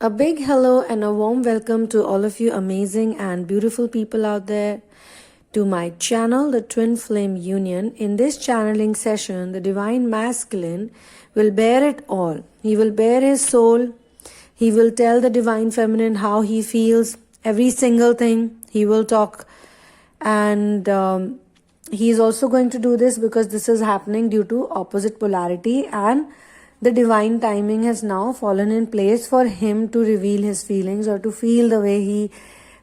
A big hello and a warm welcome to all of you amazing and beautiful people out there to my channel, the Twin Flame Union. In this channeling session, the Divine Masculine will bear it all. He will bear his soul. He will tell the Divine Feminine how he feels, every single thing. He will talk, and he is also going to do this because this is happening due to opposite polarity, and the divine timing has now fallen in place for him to reveal his feelings or to feel the way he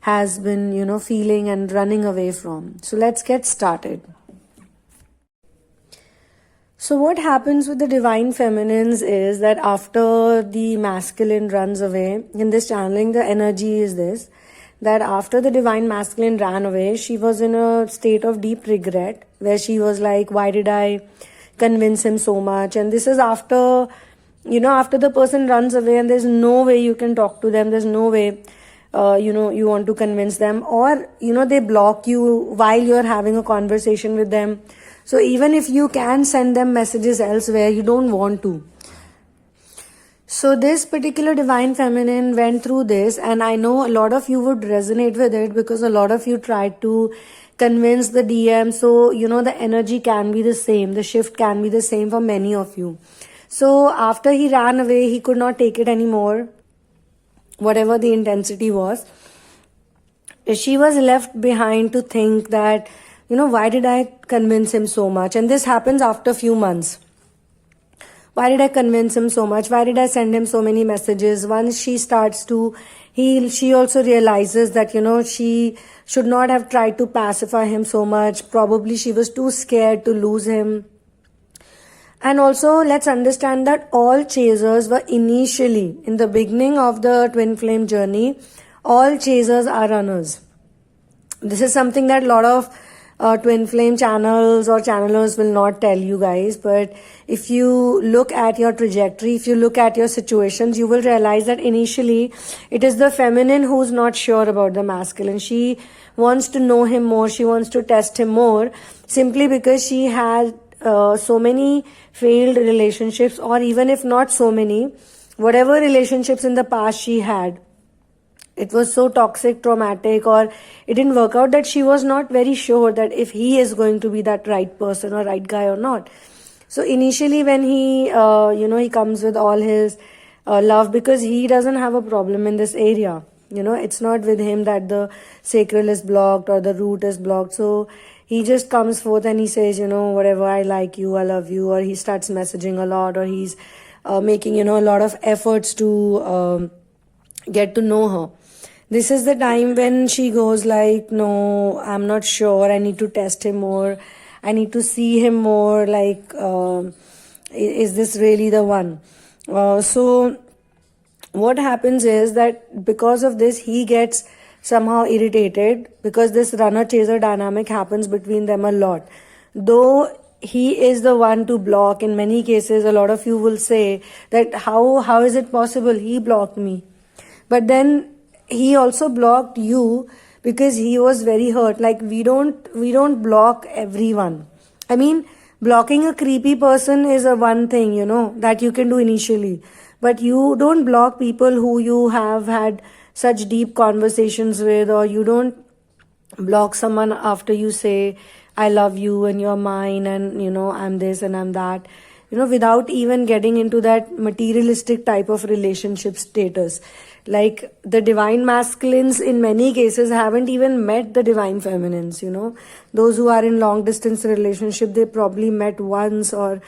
has been, feeling and running away from. So let's get started. So what happens with the divine feminines is that after the masculine runs away, in this channeling the energy is this, that after the divine masculine ran away, she was in a state of deep regret where she was like, why did I convince him so much? And this is after the person runs away and there's no way you can talk to them, there's no way you want to convince them, or they block you while you're having a conversation with them. So even if you can send them messages elsewhere, you don't want to. So this particular divine feminine went through this, and I know a lot of you would resonate with it because a lot of you tried to convince the DM. So, the energy can be the same. The shift can be the same for many of you. So after he ran away, he could not take it anymore, whatever the intensity was. She was left behind to think that, why did I convince him so much? And this happens after a few months. Why did I convince him so much? Why did I send him so many messages? Once she starts to heal, she also realizes that, she should not have tried to pacify him so much. Probably she was too scared to lose him. And also, let's understand that all chasers were initially, in the beginning of the twin flame journey, all chasers are runners. This is something that a lot of twin flame channels or channelers will not tell you guys, but if you look at your trajectory, if you look at your situations, you will realize that initially it is the feminine who's not sure about the masculine. She wants to know him more, she wants to test him more, simply because she had so many failed relationships, or even if not so many, whatever relationships in the past she had, it was so toxic, traumatic, or it didn't work out that she was not very sure that if he is going to be that right person or right guy or not. So initially when he, he comes with all his love, because he doesn't have a problem in this area. It's not with him that the sacral is blocked or the root is blocked. So he just comes forth and he says, whatever, I like you, I love you, or he starts messaging a lot, or he's making, a lot of efforts to get to know her. This is the time when she goes like, no, I'm not sure, I need to test him more, I need to see him more, like, is this really the one? So what happens is that because of this, he gets somehow irritated, because this runner-chaser dynamic happens between them a lot. Though he is the one to block, in many cases, a lot of you will say that how is it possible? He blocked me. But then he also blocked you because he was very hurt. Like, we don't block everyone. I mean, blocking a creepy person is a one thing, that you can do initially. But you don't block people who you have had such deep conversations with, or you don't block someone after you say, I love you and you're mine and, I'm this and I'm that, without even getting into that materialistic type of relationship status. Like, the divine masculines in many cases haven't even met the divine feminines, Those who are in long distance relationship, they probably met once or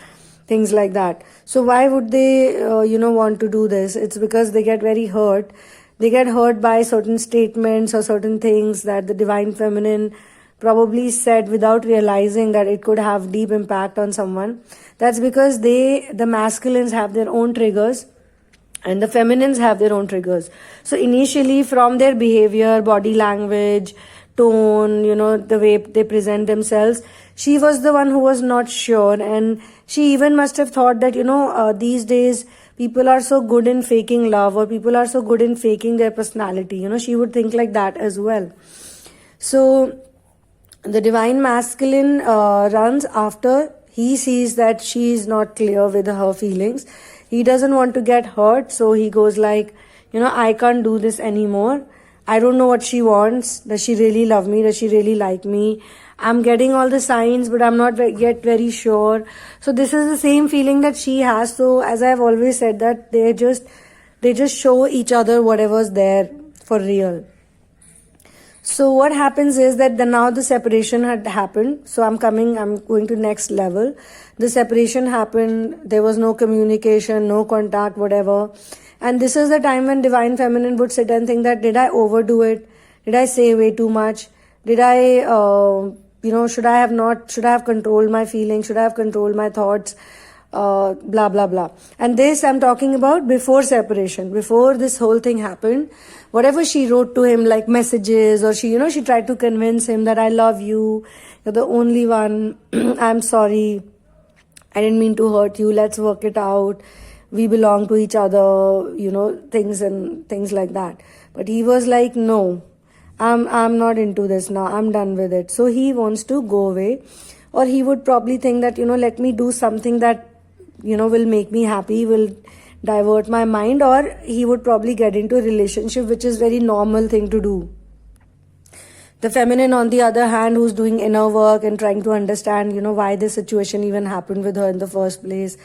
things like that. So why would they, want to do this? It's because they get very hurt. They get hurt by certain statements or certain things that the divine feminine probably said without realizing that it could have deep impact on someone. That's because the masculines have their own triggers and the feminines have their own triggers. So initially, from their behavior, body language, tone, the way they present themselves, she was the one who was not sure, and she even must have thought that, these days people are so good in faking love, or people are so good in faking their personality. She would think like that as well. So the divine masculine runs after he sees that she is not clear with her feelings. He doesn't want to get hurt, so he goes like, I can't do this anymore. I don't know what she wants. Does she really love me? Does she really like me? I'm getting all the signs, but I'm not yet very sure. So this is the same feeling that she has. So as I've always said, that they just show each other whatever's there for real. So what happens is that now the separation had happened. So I'm going to next level. The separation happened. There was no communication, no contact, whatever. And this is the time when Divine Feminine would sit and think that, did I overdo it? Did I say way too much? Did I, should I have controlled my feelings? Should I have controlled my thoughts? Blah, blah, blah. And this I'm talking about before separation, before this whole thing happened. Whatever she wrote to him, like messages, or she tried to convince him that I love you, you're the only one, I'm sorry, I didn't mean to hurt you, let's work it out, we belong to each other, things like that. But he was like, no, I'm not into this now, I'm done with it. So he wants to go away, or he would probably think that, let me do something that, will make me happy, will divert my mind, or he would probably get into a relationship, which is very normal thing to do. The feminine, on the other hand, who's doing inner work and trying to understand, why this situation even happened with her in the first place.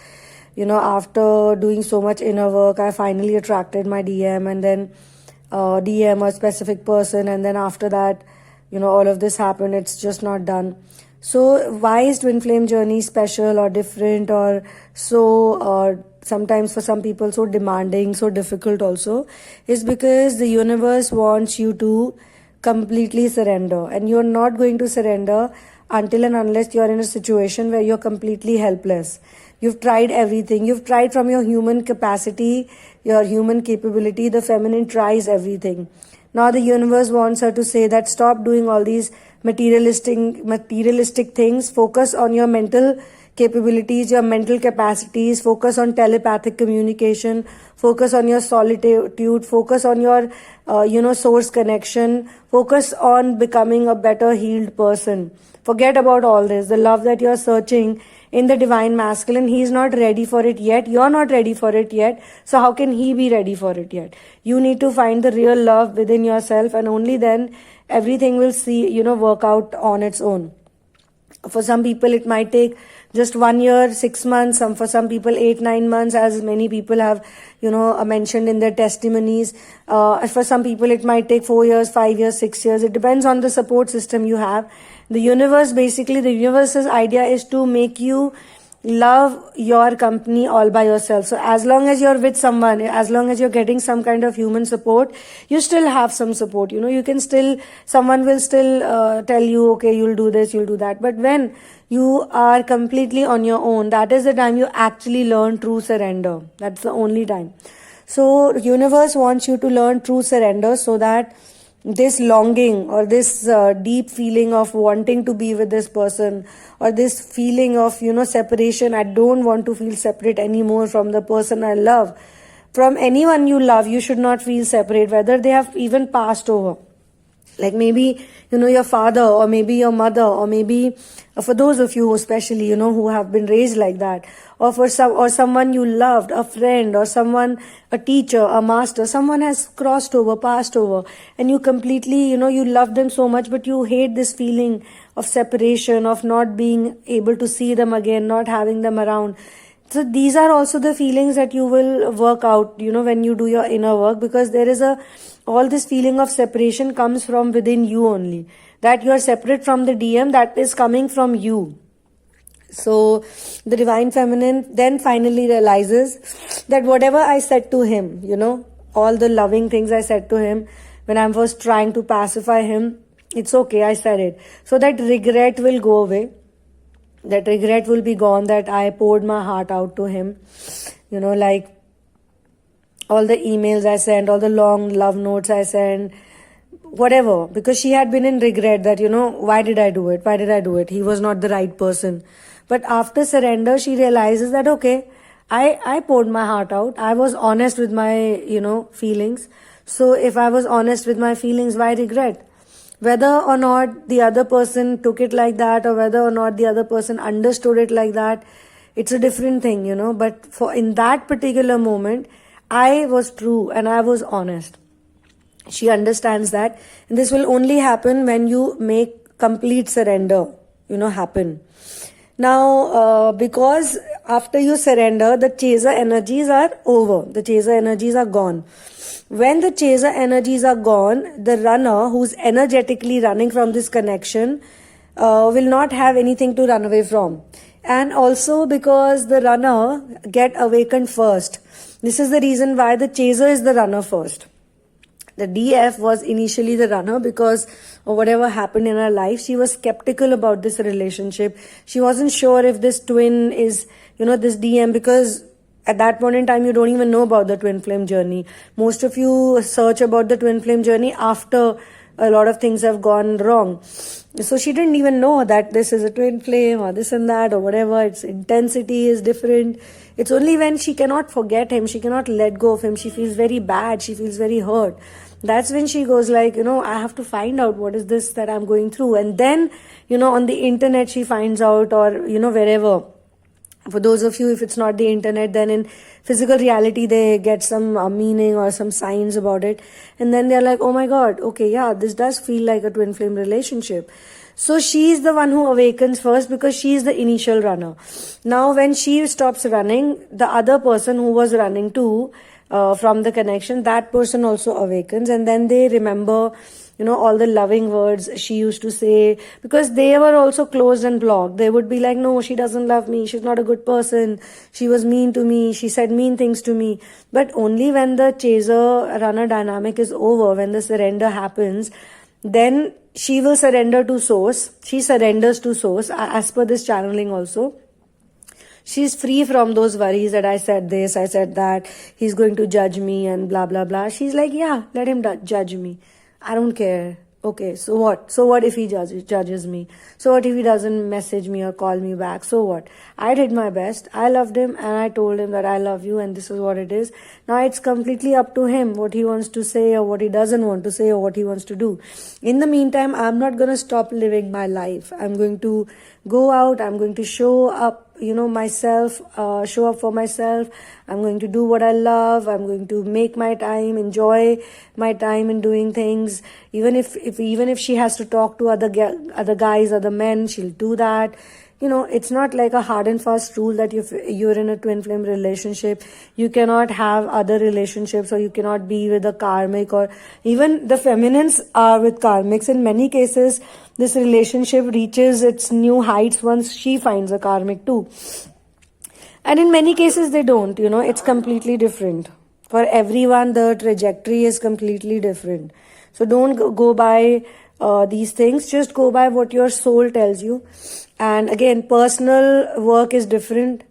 After doing so much inner work, I finally attracted my DM, and then DM a specific person, and then after that, all of this happened. It's just not done. So why is twin flame journey special or different, or so sometimes for some people so demanding, so difficult also, is because the universe wants you to completely surrender, and you're not going to surrender until and unless you're in a situation where you're completely helpless. You've tried everything. You've tried from your human capacity, your human capability. The feminine tries everything. Now the universe wants her to say that stop doing all these materialistic things. Focus on your mental capabilities, your mental capacities. Focus on telepathic communication. Focus on your solitude. Focus on your, source connection. Focus on becoming a better healed person. Forget about all this. The love that you're searching in the divine masculine, he's not ready for it yet. You're not ready for it yet. So how can he be ready for it yet? You need to find the real love within yourself, and only then everything will work out on its own. For some people, it might take just 1 year, 6 months. For some people, 8-9 months, as many people have, mentioned in their testimonies. For some people, it might take 4 years, 5 years, 6 years. It depends on the support system you have. The universe's idea is to make you love your company all by yourself. So as long as you're with someone, as long as you're getting some kind of human support, you still have some support. Someone will still tell you, okay, you'll do this, you'll do that. But when you are completely on your own, that is the time you actually learn true surrender. That's the only time. So universe wants you to learn true surrender, so that this longing, or this deep feeling of wanting to be with this person, or this feeling of separation, I don't want to feel separate anymore from the person I love. From anyone you love, you should not feel separate, whether they have even passed over. Like maybe your father, or maybe your mother, or maybe for those of you especially who have been raised like that, or someone you loved, a friend, or someone, a teacher, a master, someone has crossed over, passed over, and you completely you love them so much, but you hate this feeling of separation, of not being able to see them again, not having them around. So these are also the feelings that you will work out when you do your inner work, because there is all this feeling of separation comes from within you only. That you are separate from the DM, that is coming from you. So the divine feminine then finally realizes that whatever I said to him, all the loving things I said to him when I was trying to pacify him, it's okay, I said it. So that regret will go away. That regret will be gone, that I poured my heart out to him. Like all the emails I sent, all the long love notes I sent, whatever. Because she had been in regret that, why did I do it? Why did I do it? He was not the right person. But after surrender, she realizes that, okay, I poured my heart out. I was honest with my, feelings. So if I was honest with my feelings, why regret? Whether or not the other person took it like that, or whether or not the other person understood it like that, it's a different thing, But in that particular moment, I was true and I was honest. She understands that. And this will only happen when you make complete surrender, happen. Now, because after you surrender, the chaser energies are over. The chaser energies are gone. When the chaser energies are gone, the runner who's energetically running from this connection will not have anything to run away from. And also because the runner get awakened first. This is the reason why the chaser is the runner first. The DF was initially the runner because of whatever happened in her life. She was skeptical about this relationship. She wasn't sure if this twin is, this DM, because at that point in time, you don't even know about the twin flame journey. Most of you search about the twin flame journey after a lot of things have gone wrong. So she didn't even know that this is a twin flame or this and that or whatever. Its intensity is different. It's only when she cannot forget him, she cannot let go of him, she feels very bad, she feels very hurt. That's when she goes like, I have to find out what is this that I'm going through. And then, on the internet she finds out, or, wherever. For those of you, if it's not the internet, then in physical reality, they get some meaning or some signs about it. And then they're like, oh my God, okay, yeah, this does feel like a twin flame relationship. So she's the one who awakens first because she's the initial runner. Now, when she stops running, the other person who was running too, from the connection, that person also awakens, and then they remember, all the loving words she used to say, because they were also closed and blocked. They would be like, no, she doesn't love me, she's not a good person, she was mean to me, she said mean things to me. But only when the chaser runner dynamic is over, when the surrender happens, then she will surrender to source. She surrenders to source, as per this channeling also. She's free from those worries that I said this, I said that, he's going to judge me and blah, blah, blah. She's like, yeah, let him judge me. I don't care. Okay, so what? So what if he judges me? So what if he doesn't message me or call me back? So what? I did my best. I loved him and I told him that I love you and this is what it is. Now it's completely up to him what he wants to say or what he doesn't want to say or what he wants to do. In the meantime, I'm not going to stop living my life. I'm going to go out. I'm going to show up, myself, show up for myself. I'm going to do what I love. I'm going to make my time, enjoy my time in doing things. Even if she has to talk to other guys, other men, she'll do that. It's not like a hard and fast rule that you're in a twin flame relationship, you cannot have other relationships, or you cannot be with a karmic, or even the feminines are with karmics. In many cases, this relationship reaches its new heights once she finds a karmic too. And in many cases, they don't, it's completely different. For everyone, the trajectory is completely different. So don't go by these things, just go by what your soul tells you. And again, personal work is different.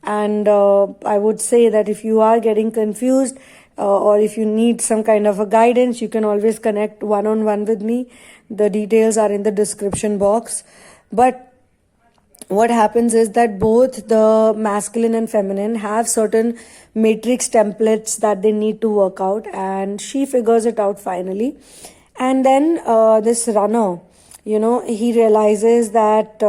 And I would say that if you are getting confused or if you need some kind of a guidance, you can always connect one-on-one with me. The details are in the description box. But what happens is that both the masculine and feminine have certain matrix templates that they need to work out, and she figures it out finally. And then this runner, he realizes that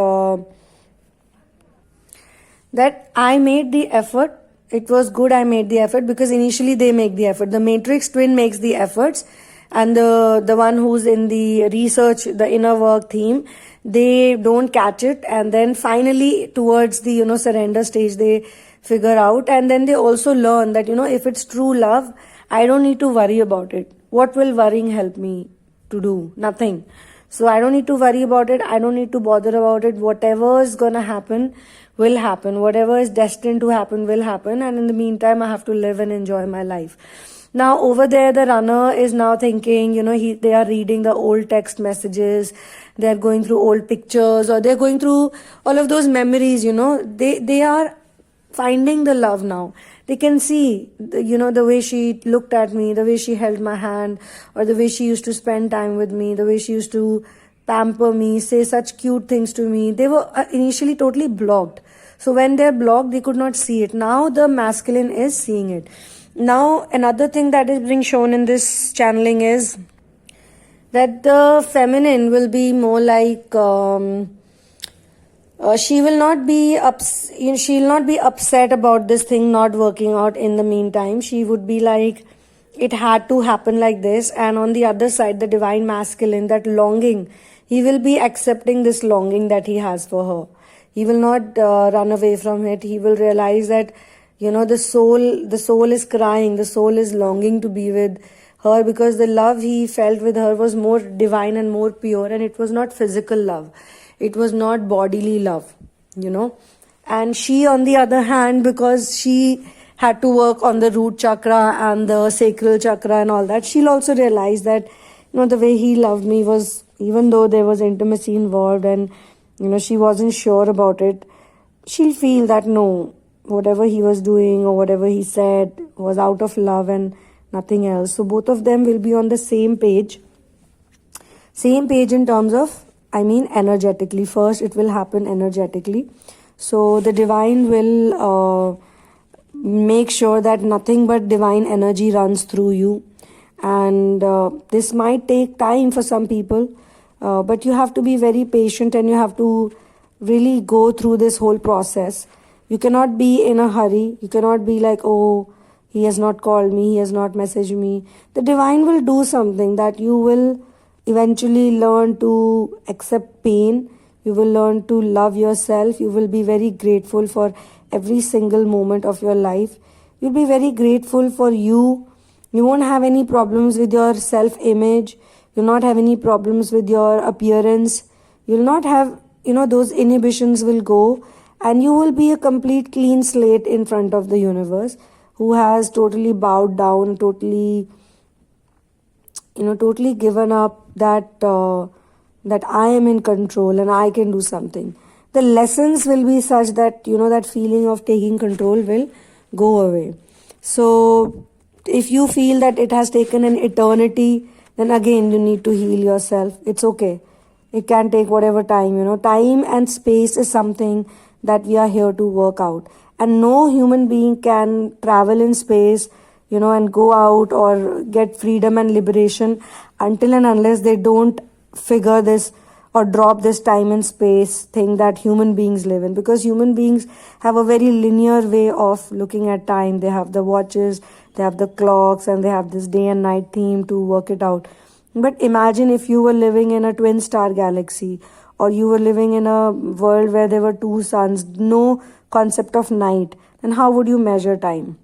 that I made the effort. It was good I made the effort, because initially they make the effort. The matrix twin makes the efforts, and the one who's in the research, the inner work theme, they don't catch it. And then finally towards the surrender stage, they figure out, and then they also learn that if it's true love, I don't need to worry about it. What will worrying help me to do? Nothing. So I don't need to worry about it. I don't need to bother about it. Whatever is gonna happen will happen. Whatever is destined to happen will happen. And in the meantime, I have to live and enjoy my life. Now over there, the runner is now thinking, they are reading the old text messages. They're going through old pictures, or they're going through all of those memories, They are finding the love now. They can see, the way she looked at me, the way she held my hand, or the way she used to spend time with me, the way she used to pamper me, say such cute things to me. They were initially totally blocked. So when they're blocked, they could not see it. Now the masculine is seeing it. Now another thing that is being shown in this channeling is that the feminine will be more like, she will not be she'll not be upset about this thing not working out. In the meantime, she would be like, it had to happen like this. And on the other side, the divine masculine, that longing, he will be accepting this longing that he has for her. He will not run away from it. He will realize that, the soul is crying, the soul is longing to be with her, because the love he felt with her was more divine and more pure, and it was not physical love. It was not bodily love. And she, on the other hand, because she had to work on the root chakra and the sacral chakra and all that, she'll also realize that, the way he loved me was, even though there was intimacy involved and, she wasn't sure about it, she'll feel that no, whatever he was doing or whatever he said was out of love and nothing else. So both of them will be on the same page in terms of, energetically. First, it will happen energetically. So the divine will make sure that nothing but divine energy runs through you. And this might take time for some people, but you have to be very patient and you have to really go through this whole process. You cannot be in a hurry. You cannot be like, oh, he has not called me, he has not messaged me. The divine will do something that you will eventually learn to accept pain. You will learn to love yourself. You will be very grateful for every single moment of your life. You'll be very grateful for you. You won't have any problems with your self-image. You'll not have any problems with your appearance. You'll not have, those inhibitions will go, and you will be a complete clean slate in front of the universe, who has totally bowed down, totally given up that I am in control and I can do something. The lessons will be such that, that feeling of taking control will go away. So if you feel that it has taken an eternity, then again, you need to heal yourself. It's okay. It can take whatever time, Time and space is something that we are here to work out. And no human being can travel in space, and go out or get freedom and liberation until and unless they don't figure this or drop this time and space thing that human beings live in. Because human beings have a very linear way of looking at time. They have the watches, they have the clocks, and they have this day and night theme to work it out. But imagine if you were living in a twin star galaxy, or you were living in a world where there were two suns, no concept of night, then how would you measure time?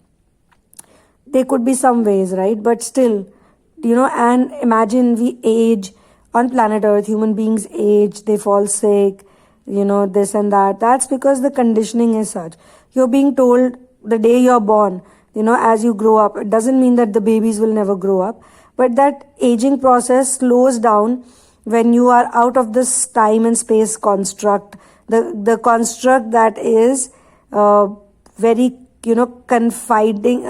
There could be some ways, right? But still, and imagine we age on planet Earth, human beings age, they fall sick, this and that. That's because the conditioning is such. You're being told the day you're born, as you grow up. It doesn't mean that the babies will never grow up, but that aging process slows down when you are out of this time and space construct. The construct that is very, confining.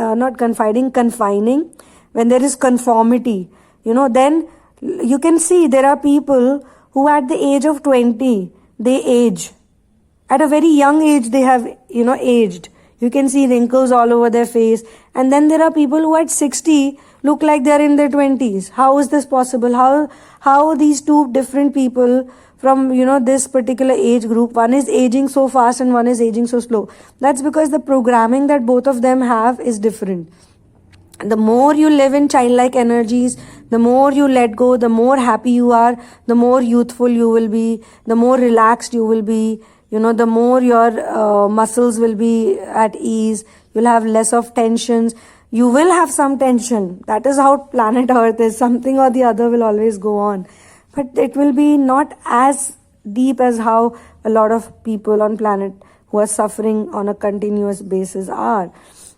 When there is conformity, then you can see there are people who at the age of 20, they age. At a very young age, they have, aged. You can see wrinkles all over their face. And then there are people who at 60 look like they're in their 20s. How is this possible? How these two different people from, this particular age group, one is aging so fast and one is aging so slow? That's because the programming that both of them have is different. The more you live in childlike energies, the more you let go, the more happy you are, the more youthful you will be, the more relaxed you will be, the more your muscles will be at ease. You'll have less of tensions. You will have some tension. That is how planet Earth is. Something or the other will always go on. But it will be not as deep as how a lot of people on planet who are suffering on a continuous basis are.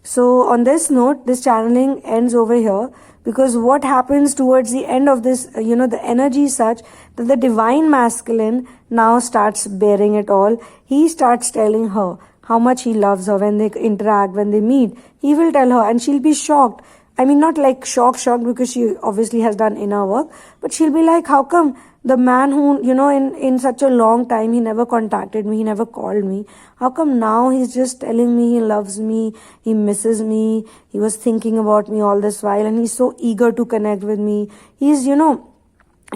So on this note, this channeling ends over here, because what happens towards the end of this, the energy is such that the divine masculine now starts bearing it all. He starts telling her how much he loves her. When they interact, when they meet, he will tell her, and she'll be shocked. Not like shocked because she obviously has done inner work, but she'll be like, how come the man who, in such a long time, he never contacted me, he never called me. How come now he's just telling me he loves me, he misses me, he was thinking about me all this while, and he's so eager to connect with me. He's,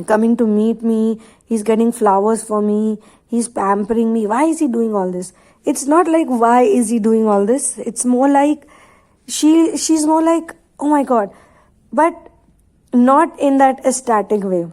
coming to meet me, he's getting flowers for me, he's pampering me. Why is he doing all this? It's not like why is he doing all this. It's more like she's more like, oh my god, but not in that ecstatic way.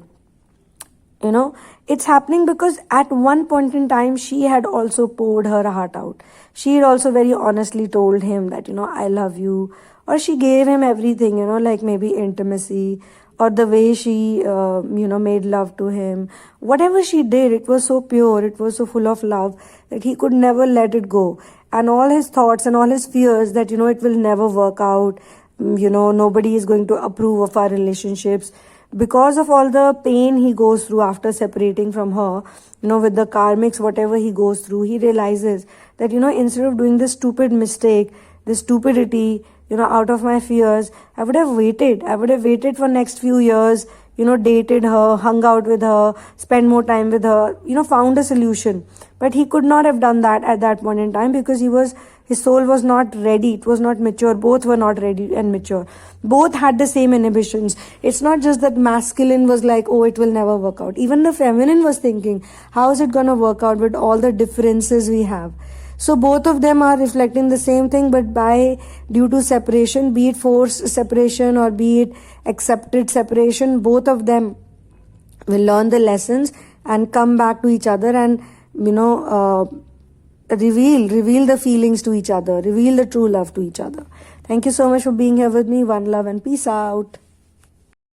You know, it's happening because at one point in time she had also poured her heart out. She had also very honestly told him that, you know, I love you, or she gave him everything, you know, like maybe intimacy, or the way she made love to him. Whatever she did, it was so pure, it was so full of love that he could never let it go. And all his thoughts and all his fears that, you know, it will never work out, you know, nobody is going to approve of our relationships, because of all the pain he goes through after separating from her, you know, with the karmics, whatever he goes through, he realizes that, you know, instead of doing this stupid mistake, this stupidity, you know, out of my fears, I would have waited for next few years, you know, dated her, hung out with her, spent more time with her, you know, found a solution. But he could not have done that at that point in time, because his soul was not ready. It was not mature. Both were not ready and mature. Both had the same inhibitions. It's not just that masculine was like, oh, it will never work out. Even the feminine was thinking, how is it going to work out with all the differences we have? So both of them are reflecting the same thing, but due to separation, be it forced separation or be it accepted separation, both of them will learn the lessons and come back to each other and, you know, reveal the feelings to each other, reveal the true love to each other. Thank you so much for being here with me. One love and peace out.